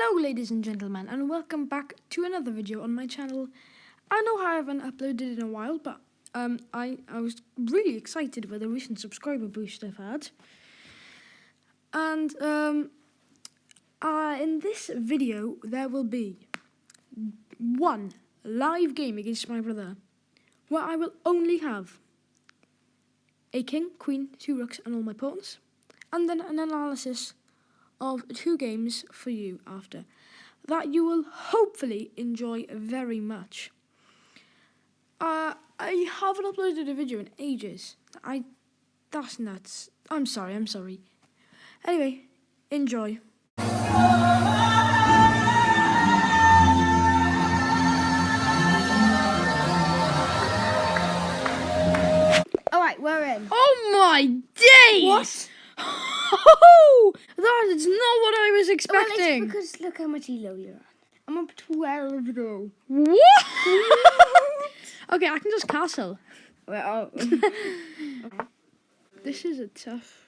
Hello ladies and gentlemen, and welcome back to another video on my channel. I know I haven't uploaded in a while, but I was really excited with the recent subscriber boost I've had. And in this video there will be one live game against my brother, where I will only have a king, queen, 2 rooks and all my pawns, and then an analysis of 2 games for you after that you will hopefully enjoy very much. I haven't uploaded a video in ages. That's nuts. I'm sorry. Anyway, enjoy. Alright, we're in. Oh my days! What? That is not what I was Well, expecting. it's because look how much elo you're on. I'm up 12 though. What? Okay, I can just castle. Well, This is a tough.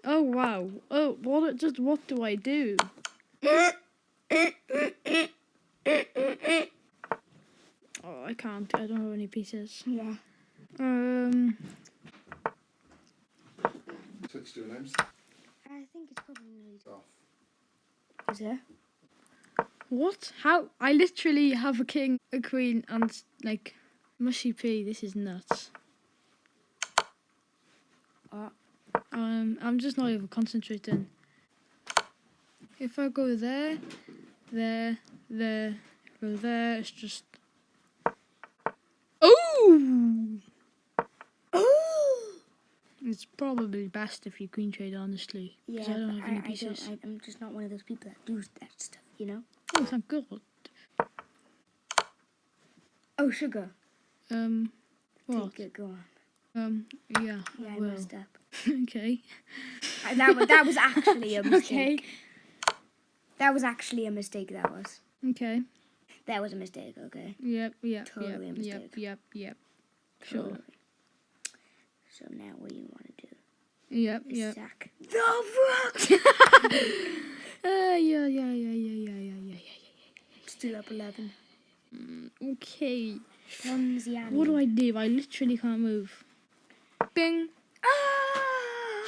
Oh wow. Oh, what do I do? Oh, I can't. I don't have any pieces. yeah. Switch to names. I think it's probably nearly Off. Is it? What? How? I literally have a king, a queen, and like mushy pea. This is nuts. I'm just not even concentrating. If I go there, go there, it's just. Ooh! It's probably best if you queen trade, honestly. Yeah, Because I don't have any but pieces. I'm just not one of those people that do that stuff, you know? Oh, thank God. Oh, sugar. What? Take it, go on. Yeah, Yeah, I I will. messed up. Okay. That was actually a mistake. Okay. That was actually a mistake, that was. Okay. That was a mistake, okay? Yep. Totally a mistake. Yep. Sure. Totally. So now what do you want to do? Yep. Sack the rock! Yeah. Still up 11. Okay. Ponziani. What do? I literally can't move. Bing. Ah!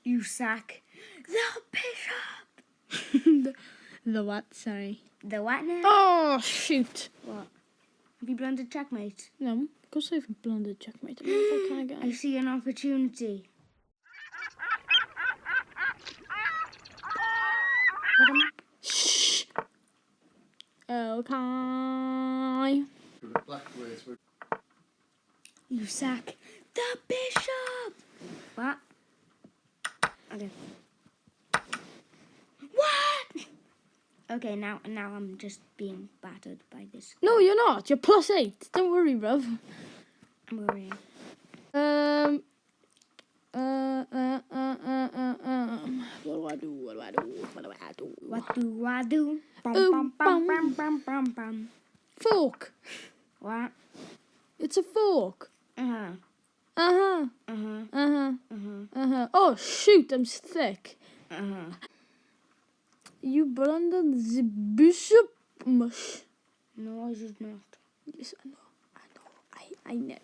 You sack the bishop! The what? Sorry. The what now? Oh, shoot. What? Have you blundered checkmate? No, of course I've blundered checkmate. What kind of I guy? see an opportunity. Shh. Okay. With a black waist with You sack the bishop! What? Okay. What? Okay, now I'm just being battered by this. No, you're not. You're +8. Don't worry, bruv. I'm worrying. What do I do? What do I do? Bum, Bum, bum, bum, bum. bum, bum, bum. Fork. What? It's a fork. Uh-huh. Uh-huh. Uh-huh. Uh-huh. Uh-huh. Uh-huh. Oh, shoot, I'm thick. Uh-huh. You blundered the bishop mush. No, I did not. Yes, I know.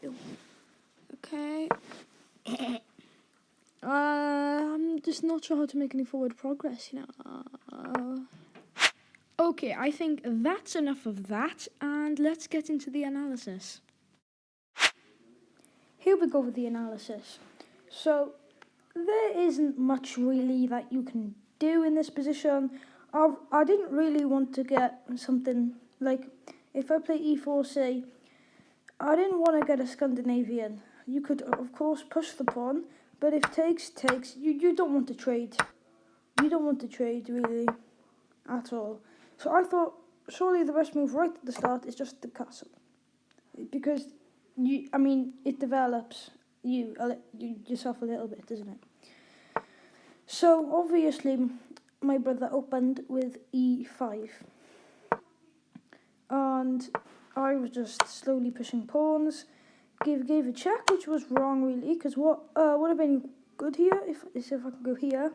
Okay. I'm just not sure how to make any forward progress, you know. Okay, I think that's enough of that, and let's get into the analysis. Here we go with the analysis. So, there isn't much really that you can do in this position. I didn't really want to get something like, if I play e4, say, I didn't want to get a Scandinavian. You could, of course, push the pawn, but if takes, you don't want to trade. You don't want to trade, really, at all. So I thought, surely the best move right at the start is just the castle. Because, it develops yourself a little bit, doesn't it? So, obviously, my brother opened with e5. And I was just slowly pushing pawns. Gave a check, which was wrong really, because what would have been good here if I could go here,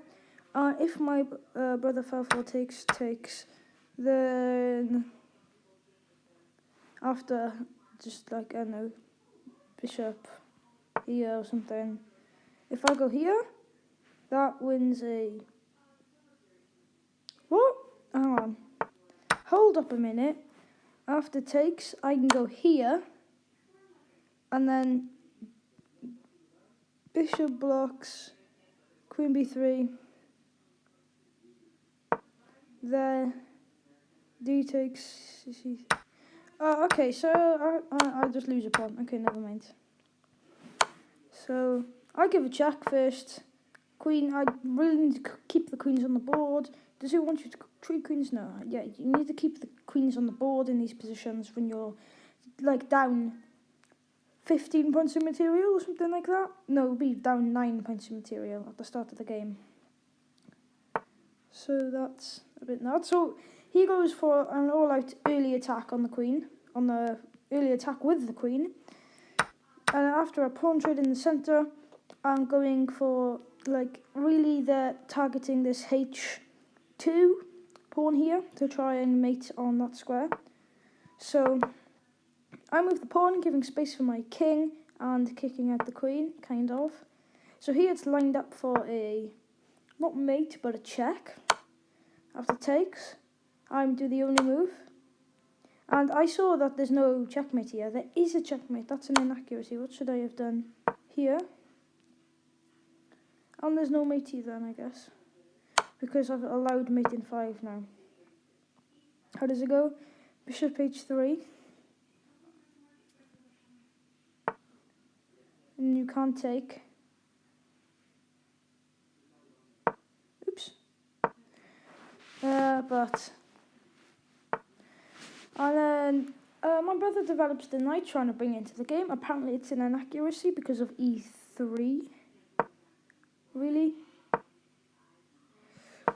If my brother Falfor takes, then after just like, I don't know, bishop here or something. If I go here, that wins a... What? Hang on. Hold up a minute. After takes, I can go here. And then bishop blocks, queen b3. There, d takes... okay, so I just lose a pawn. Okay, never mind. So I give a check first. Queen, I really need to keep the queens on the board. Does it want you to trade queens? No. Yeah, you need to keep the queens on the board in these positions when you're like down 15 points of material or something like that. No, it'll be down 9 points of material at the start of the game. So that's a bit nuts. So he goes for an all-out early attack on the queen, on the early attack with the queen. And after a pawn trade in the centre, I'm going for, like, really they're targeting this h2 pawn here to try and mate on that square. So I move the pawn, giving space for my king and kicking out the queen, kind of. So here it's lined up for a, not mate, but a check. After takes, I do the only move. And I saw that there's no checkmate here. There is a checkmate. That's an inaccuracy. What should I have done here? And there's no mate here then, I guess. Because I've allowed mate in 5 now. How does it go? Bishop h3. And you can't take. Oops. But... And then my brother develops the knight trying to bring it into the game. Apparently it's an inaccuracy because of e3. Really?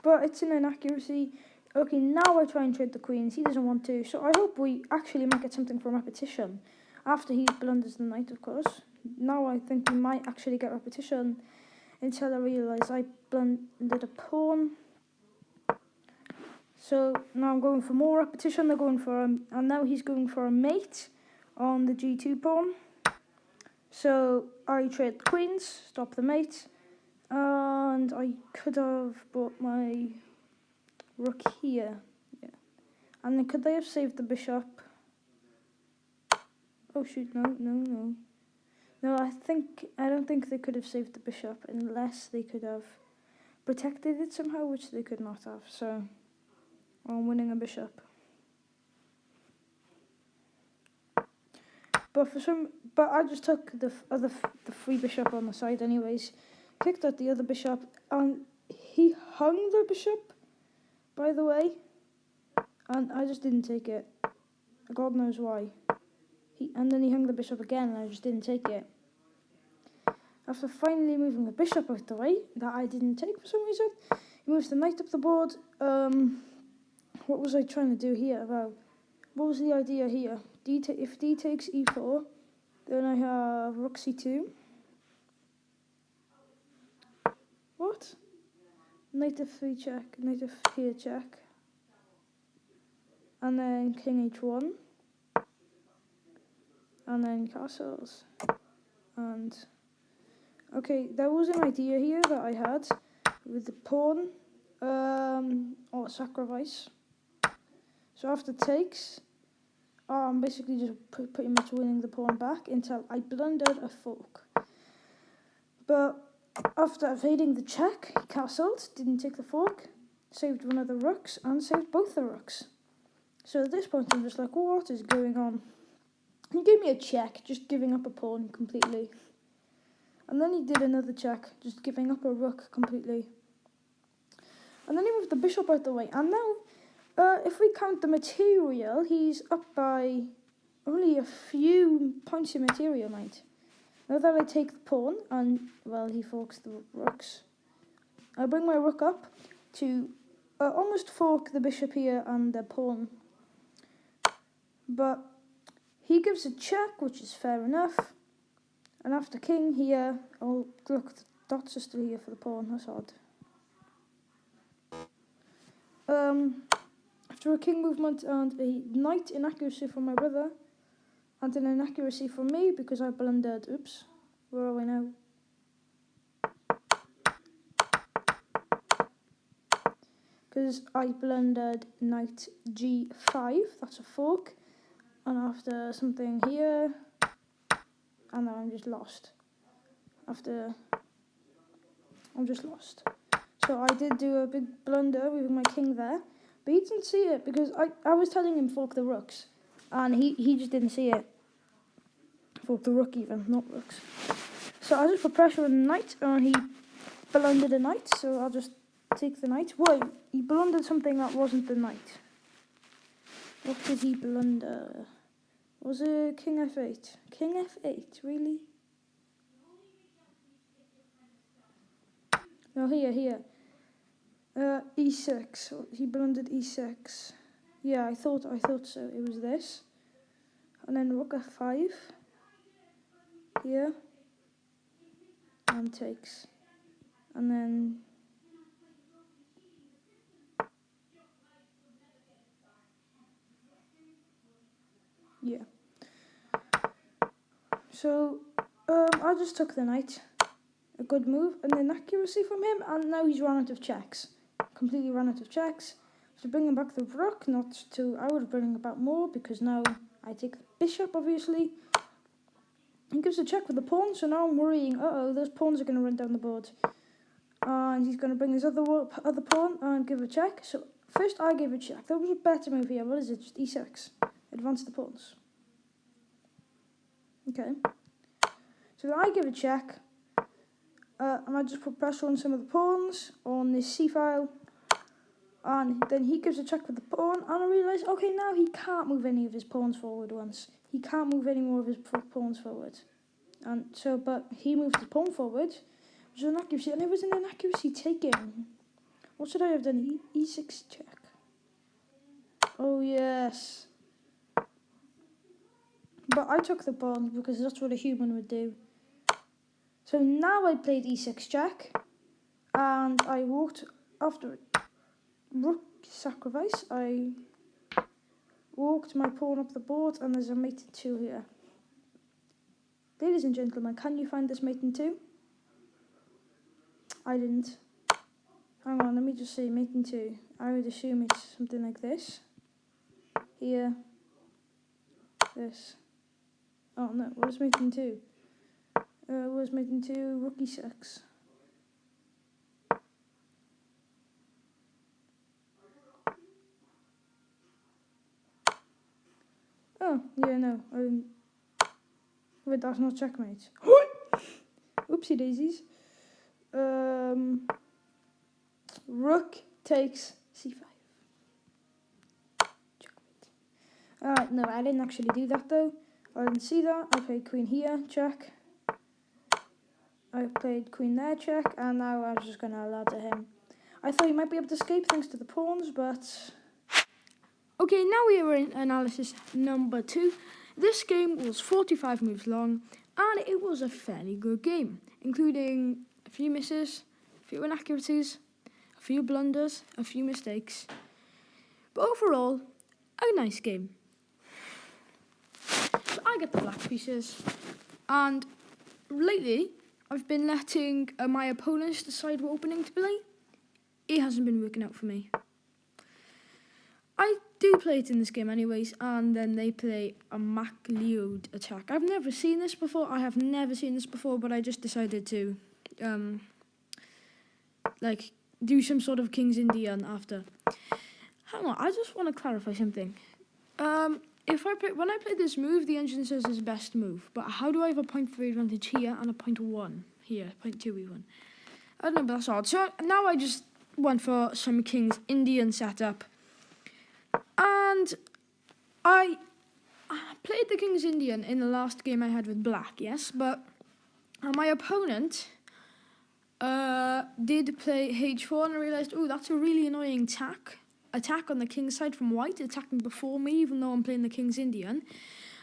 But it's an inaccuracy. Okay, now I try and trade the queens. He doesn't want to. So I hope we actually might get something from repetition. After he blunders the knight, of course. Now I think we might actually get repetition. Until I realise I blundered a pawn. So now I'm going for more repetition. They're going for and now he's going for a mate on the g2 pawn. So I trade the queens, stop the mate, and I could have brought my rook here. Yeah. And then could they have saved the bishop? Oh shoot, no. No, I don't think they could have saved the bishop unless they could have protected it somehow, which they could not have. So I'm winning a bishop. But I just took the free bishop on the side anyways. Kicked out the other bishop, and he hung the bishop, by the way. And I just didn't take it. God knows why. And then he hung the bishop again, and I just didn't take it. After finally moving the bishop out the way, that I didn't take for some reason, he moves the knight up the board. What was I trying to do here? Well, what was the idea here? If d takes e4, then I have rook c2. What? Knight f3 check, knight f here check. And then king h1. And then castles. And okay, there was an idea here that I had with the pawn or sacrifice. So after takes, I'm basically just pretty much winning the pawn back until I blundered a fork. But after evading the check, he castled, didn't take the fork, saved one of the rooks, and saved both the rooks. So at this point I'm just like, what is going on? He gave me a check, just giving up a pawn completely. And then he did another check, just giving up a rook completely. And then he moved the bishop out the way. And now, if we count the material, he's up by only a few points of material, mate. Now that I take the pawn, and, well, he forks the rooks, I bring my rook up to almost fork the bishop here and the pawn. But he gives a check, which is fair enough. And after king here, oh, look, the dots are still here for the pawn, that's odd. After a king movement and a knight inaccuracy from my brother, and an inaccuracy from me because I blundered. Oops, where are we now? Because I blundered knight g5, that's a fork, and after something here, and now I'm just lost. I'm just lost. So I did do a big blunder with my king there, but he didn't see it because I was telling him fork the rooks, and he just didn't see it. Fork the rook even, not rooks. So I just put pressure on the knight, and he blundered a knight, so I'll just take the knight. Wait, he blundered something that wasn't the knight. What did he blunder? Was it king f8? King f8, really? No, here. E6. He blundered e6. Yeah, I thought so. It was this. And then rook f5. Here. And takes. And then... yeah. So, I just took the knight. A good move, and then accuracy from him, and now he's run out of checks. Completely run out of checks. So bringing back the rook, I would bring it back more, because now I take the bishop, obviously. He gives a check with the pawn, so now I'm worrying, those pawns are going to run down the board. And he's going to bring his other pawn and give a check. So first I gave a check. That was a better move here. What is it? Just e6. Advance the pawns. Okay. So then I give a check. And I just put pressure on some of the pawns on this c-file, and then he gives a check with the pawn, and I realise, okay, now he can't move any of his pawns forward once. He can't move any more of his pawns forward. And so, but he moved the pawn forward, which was an accuracy, and it was an inaccuracy taking. What should I have done? E6 check. Oh, yes. But I took the pawn, because that's what a human would do. So now I played e6 check, and I walked after rook sacrifice. I walked my pawn up the board, and there's a mate in 2 here. Ladies and gentlemen, can you find this mate in 2? I didn't. Hang on, let me just see, mate in 2. I would assume it's something like this. Here. This. Oh no, what is mate in 2? Was made into rook e6. Oh, yeah, no, I didn't. Wait, that's not checkmate. Oopsie daisies. Rook takes c5. Checkmate. No, I didn't actually do that though. I didn't see that. I played queen here, check. I played queen there, check, and now I'm just going to allow to him. I thought he might be able to escape thanks to the pawns, but... Okay, now we are in analysis number 2. This game was 45 moves long, and it was a fairly good game, including a few misses, a few inaccuracies, a few blunders, a few mistakes. But overall, a nice game. So I get the black pieces, and lately... I've been letting my opponents decide what opening to play. It hasn't been working out for me. I do play it in this game anyways, and then they play a MacLeod attack. I've never seen this before. But I just decided to do some sort of King's Indian after. Hang on, I just want to clarify something. When I play this move, the engine says it's best move. But how do I have a 0.3 advantage here and a 0.1 here? 0.2 even. I don't know, but that's odd. So now I just went for some King's Indian setup. And I played the King's Indian in the last game I had with black, yes. But my opponent did play h4, and I realised, oh, that's a really annoying attack on the king's side from white, attacking before me, even though I'm playing the King's Indian.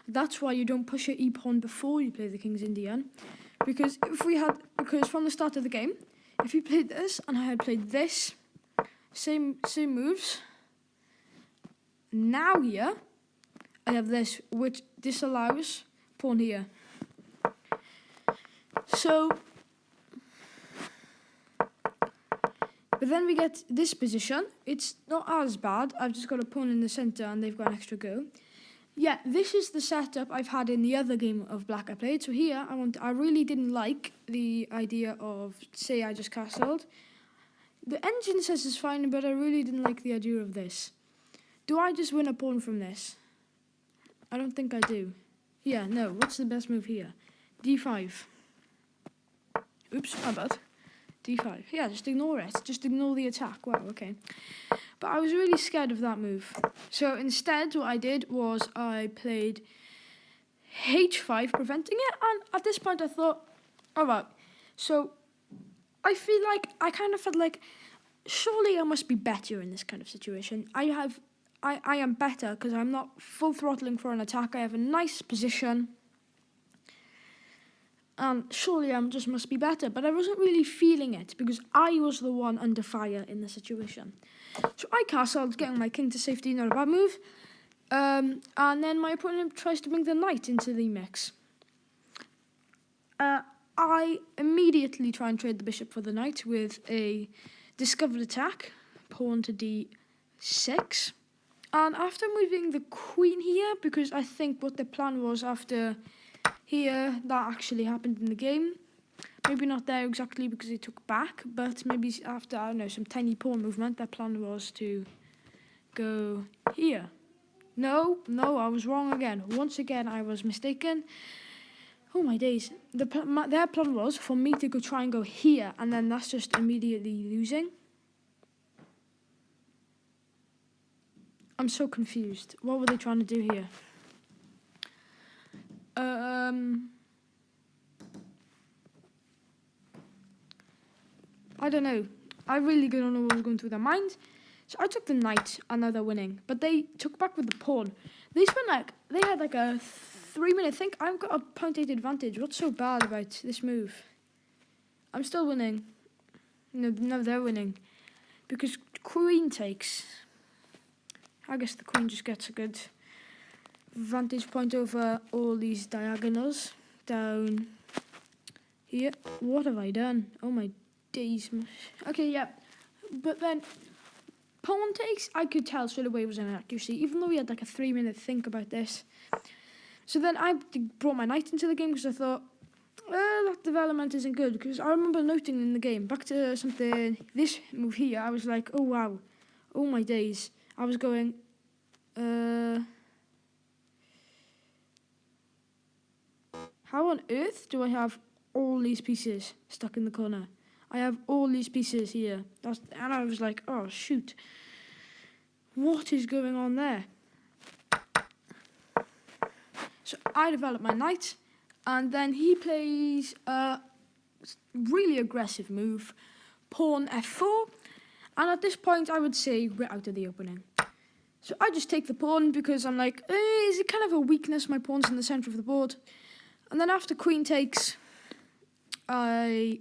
That's why you don't push your e-pawn before you play the King's Indian. Because from the start of the game, if you played this and I had played this, Same moves. Now here, I have this, which disallows pawn here. So, but then we get this position. It's not as bad. I've just got a pawn in the center and they've got an extra go. Yeah, this is the setup I've had in the other game of black I played. So here, I really didn't like the idea of, say I just castled. The engine says it's fine, but I really didn't like the idea of this. Do I just win a pawn from this? I don't think I do. Yeah, no. What's the best move here? D5. Oops, my bad. D5. Yeah, just ignore it. Just ignore the attack. Wow, okay. But I was really scared of that move. So instead, what I did was I played H5, preventing it. And at this point, I thought, all right. So I feel like, I kind of felt like, surely I must be better in this kind of situation. I am better because I'm not full throttling for an attack. I have a nice position. And surely I just must be better. But I wasn't really feeling it because I was the one under fire in the situation. So I castled, getting my king to safety, not a bad move. And then my opponent tries to bring the knight into the mix. I immediately try and trade the bishop for the knight with a discovered attack, pawn to d6. And after moving the queen here, because I think what the plan was after here, that actually happened in the game. Maybe not there exactly because they took back, but maybe after, I don't know, some tiny pawn movement, their plan was to go here. No, I was wrong again. Once again, I was mistaken. Oh my days. Their plan was for me to try and go here, and then that's just immediately losing. I'm so confused. What were they trying to do here? I don't know. I really don't know what was going through their mind. So I took the knight, and now they're winning. But they took back with the pawn. They had like a 3-minute think. I've got a 0.8 advantage. What's so bad about this move? I'm still winning. No, they're winning. Because queen takes. I guess the queen just gets a good vantage point over all these diagonals down here. What have I done? Oh my days. Okay, yeah. But then pawn takes, I could tell straight away was an inaccuracy, even though we had like a 3-minute think about this. So then I brought my knight into the game because I thought, that development isn't good. Because I remember noting in the game, back to something, this move here, I was like, oh wow, oh my days. I was going, how on earth do I have all these pieces stuck in the corner? I have all these pieces here. And I was like, oh shoot. What is going on there? So I develop my knight, and then he plays a really aggressive move, pawn f4, and at this point I would say we're out of the opening. So I just take the pawn because I'm like, is it kind of a weakness? My pawn's in the center of the board. And then after queen takes, I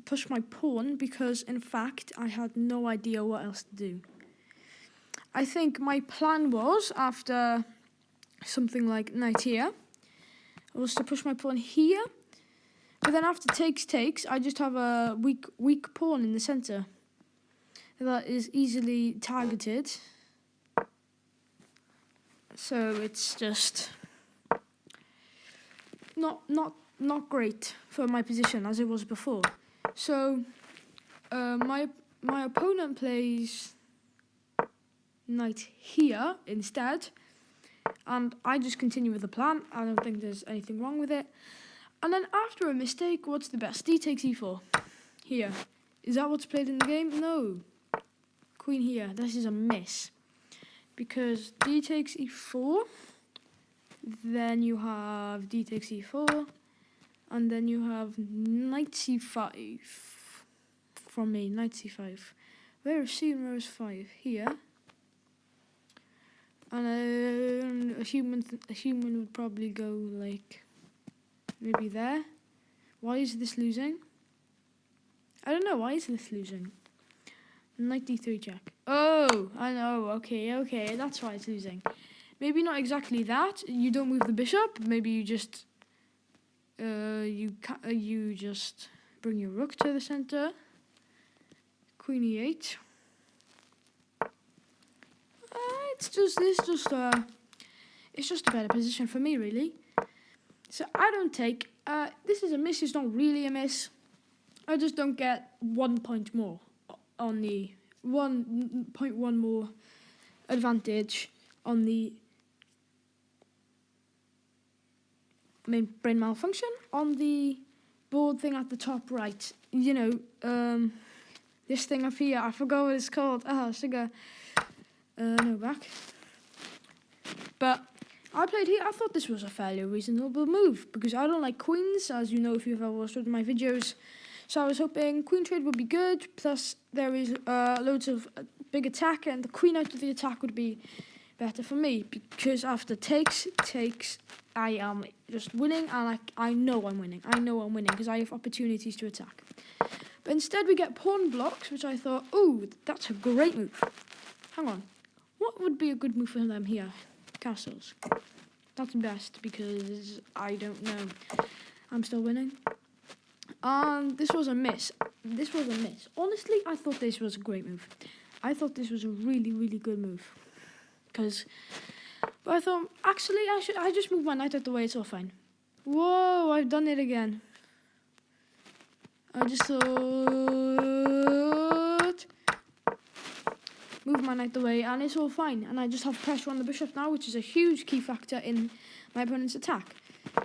push my pawn because, in fact, I had no idea what else to do. I think my plan was, after something like knight here, was to push my pawn here. But then after takes, I just have a weak pawn in the center that is easily targeted. So it's just not great for my position as it was before. So my opponent plays knight here instead, and I just continue with the plan. I don't think there's anything wrong with it. And then after a mistake, what's the best? D takes e4 here. Is that what's played in the game? No. Queen here. This is a miss. Because d takes e4, then you have d takes e4, and then you have knight c5 from me, knight c5. Where is c and where is 5? Here. And a human would probably go like maybe there. Why is this losing? I don't know, why is this losing? Knight d3 check. Oh, I know. Okay, that's why it's losing. Maybe not exactly that. You don't move the bishop. Maybe you just you just bring your rook to the center. Queen e8. It's just a better position for me, really. So I don't take. This is a miss. It's not really a miss. I just don't get 1 point more on the 1.1 more advantage on the main brain malfunction on the board thing at the top right. You know, this thing up here. I forgot what it's called. Sugar. No, back. But I played here. I thought this was a fairly reasonable move because I don't like queens, as you know if you've ever watched one of my videos. So I was hoping queen trade would be good. Plus there is loads of big attack, and the queen out of the attack would be better for me because after takes, I am just winning, and I know I'm winning. I know I'm winning because I have opportunities to attack. But instead we get pawn blocks, which I thought, ooh, that's a great move. Hang on, what would be a good move for them here? Castles. That's best because I don't know. I'm still winning. This was a miss. Honestly, I thought this was a great move. I thought this was a really, really good move. But I thought, actually, I just moved my knight out the way, it's all fine. Whoa, I've done it again. I just thought, move my knight away, and it's all fine. And I just have pressure on the bishop now, which is a huge key factor in my opponent's attack.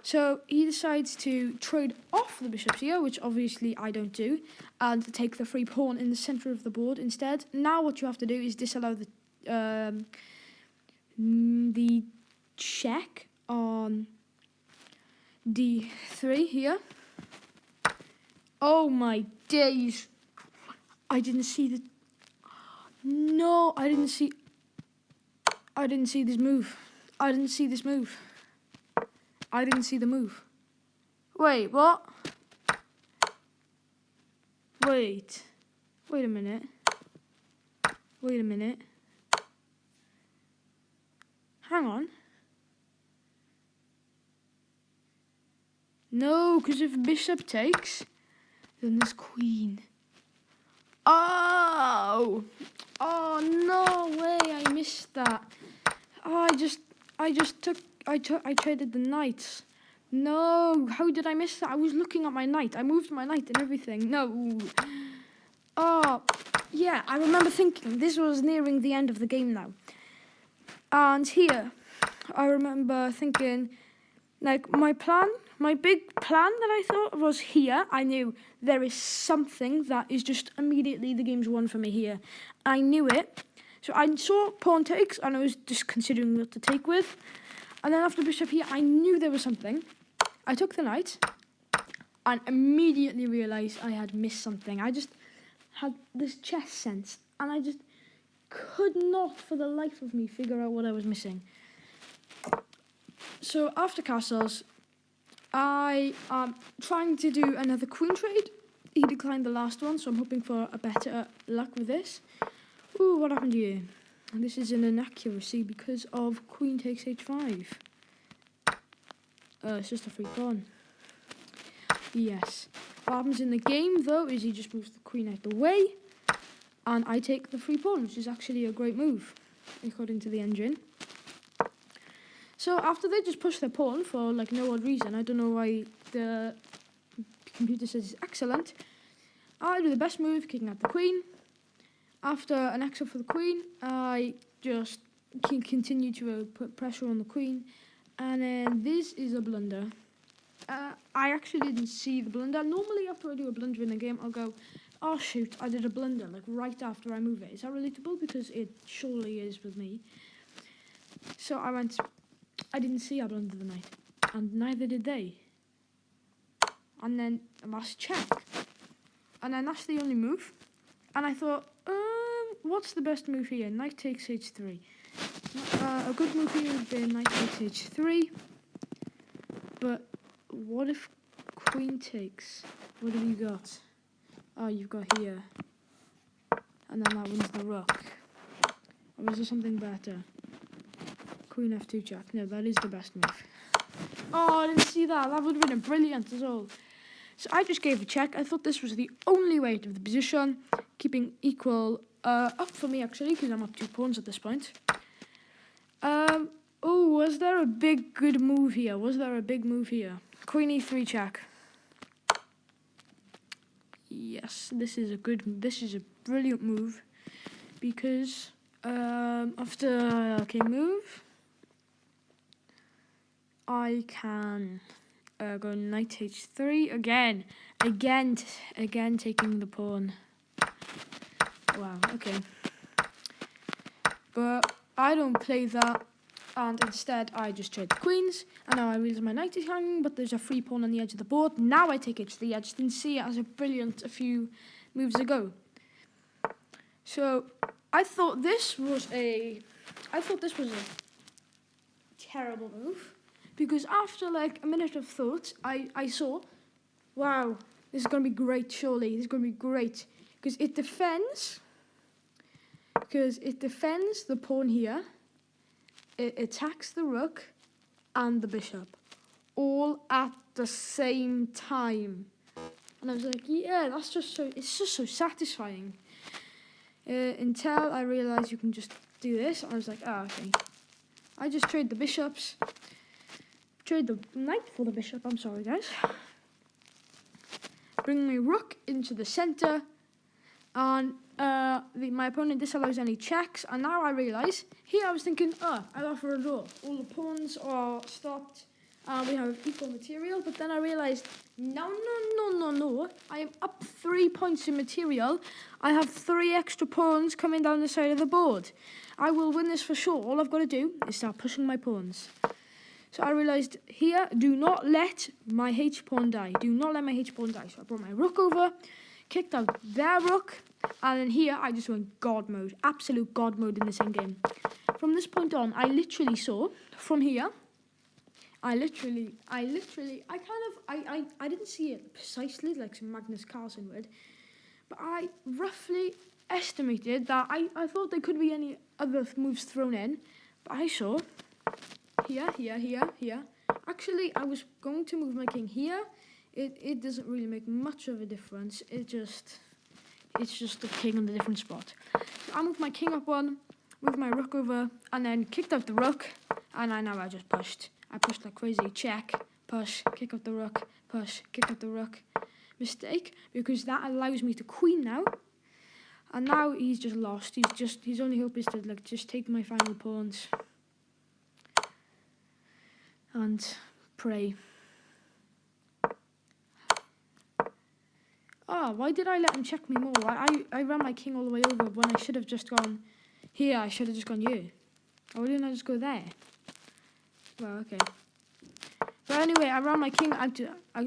So he decides to trade off the bishops here, which obviously I don't do, and take the free pawn in the center of the board instead. Now what you have to do is disallow the check on d3 here. Oh my days! I didn't see the. No, I didn't see this move. I didn't see this move. I didn't see the move. Wait, what? Wait a minute. Hang on. No, because if bishop takes, then there's queen. Oh no way! I missed that. I traded the knights. No, how did I miss that? I was looking at my knight. I moved my knight and everything. No. Oh, yeah, I remember thinking this was nearing the end of the game now. And here, I remember thinking, like, my big plan that I thought was here. I knew there is something that is just immediately the game's won for me here. I knew it. So I saw pawn takes, and I was just considering what to take with. And then after bishop here, I knew there was something. I took the knight, and immediately realised I had missed something. I just had this chess sense, and I just could not, for the life of me, figure out what I was missing. So after castles, I am trying to do another queen trade. He declined the last one, so I'm hoping for a better luck with this. Ooh, what happened here? And this is an inaccuracy because of queen takes h5. It's just a free pawn. Yes. What happens in the game, though, is he just moves the queen out the way, and I take the free pawn, which is actually a great move, according to the engine. So after they just push their pawn for, like, no odd reason, I don't know why the computer says it's excellent, I do the best move, kicking out the queen. After an exile for the queen, I just continue to put pressure on the queen, and then this is a blunder. I actually didn't see the blunder. Normally after I do a blunder in a game, I'll go, oh shoot, I did a blunder, like right after I move it. Is that relatable? Because it surely is with me. So I didn't see I blundered the knight, and neither did they. And then I must check. And then that's the only move. And I thought, what's the best move here? Knight takes h3. A good move here would be knight takes h3. But what if queen takes? What have you got? Oh, you've got here. And then that wins the rook. Or is there something better? Queen f2 check. No, that is the best move. Oh, I didn't see that. That would have been a brilliant as well. So I just gave a check. I thought this was the only way out of the position. Keeping equal up for me, actually, because I'm up 2 pawns at this point. Oh, was there a good move here? Was there a big move here? Queen e3 check. Yes, this is a brilliant move. Because after king move, I can go knight h3 again taking the pawn. Wow, okay. But I don't play that, and instead I just trade the queens, and now I realize my knight is hanging, but there's a free pawn on the edge of the board. Now I take h3. I just didn't see it as a brilliant a few moves ago. So I thought this was a terrible move, because after like a minute of thought, I saw, wow, this is going to be great, surely. This is going to be great. Because it defends the pawn here, it attacks the rook and the bishop, all at the same time. And I was like, yeah, it's just so satisfying. Until I realised you can just do this, I was like, oh, okay. I just trade the bishops. Trade the knight for the bishop, I'm sorry guys. Bring my rook into the centre. And my opponent disallows any checks. And now I realise, here I was thinking, I'll offer a draw. All the pawns are stopped. We have equal material. But then I realised, no. I am up 3 points in material. I have 3 extra pawns coming down the side of the board. I will win this for sure. All I've got to do is start pushing my pawns. So I realised here, do not let my h-pawn die. Do not let my h-pawn die. So I brought my rook over, kicked out their rook, and then here I just went God mode. Absolute God mode in this endgame. From this point on, I literally saw, from here, I didn't see it precisely like Magnus Carlsen would, but I roughly estimated that I thought there could be any other moves thrown in, but I saw here. Actually, I was going to move my king here. It doesn't really make much of a difference. It's just the king on the different spot. So I moved my king up 1, moved my rook over, and then kicked out the rook, and I just pushed. I pushed like crazy. Check, push, kick out the rook, push, kick out the rook. Mistake, because that allows me to queen now. And now he's just lost. His only hope is to like just take my final pawns and pray. Oh, why did I let him check me more? I ran my king all the way over when I should have just gone here. I should have just gone here. Or why didn't I just go there? Well, okay. But anyway, I ran my king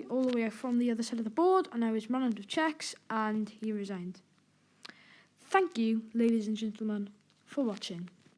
all the way from the other side of the board, and I was run out of checks, and he resigned. Thank you, ladies and gentlemen, for watching.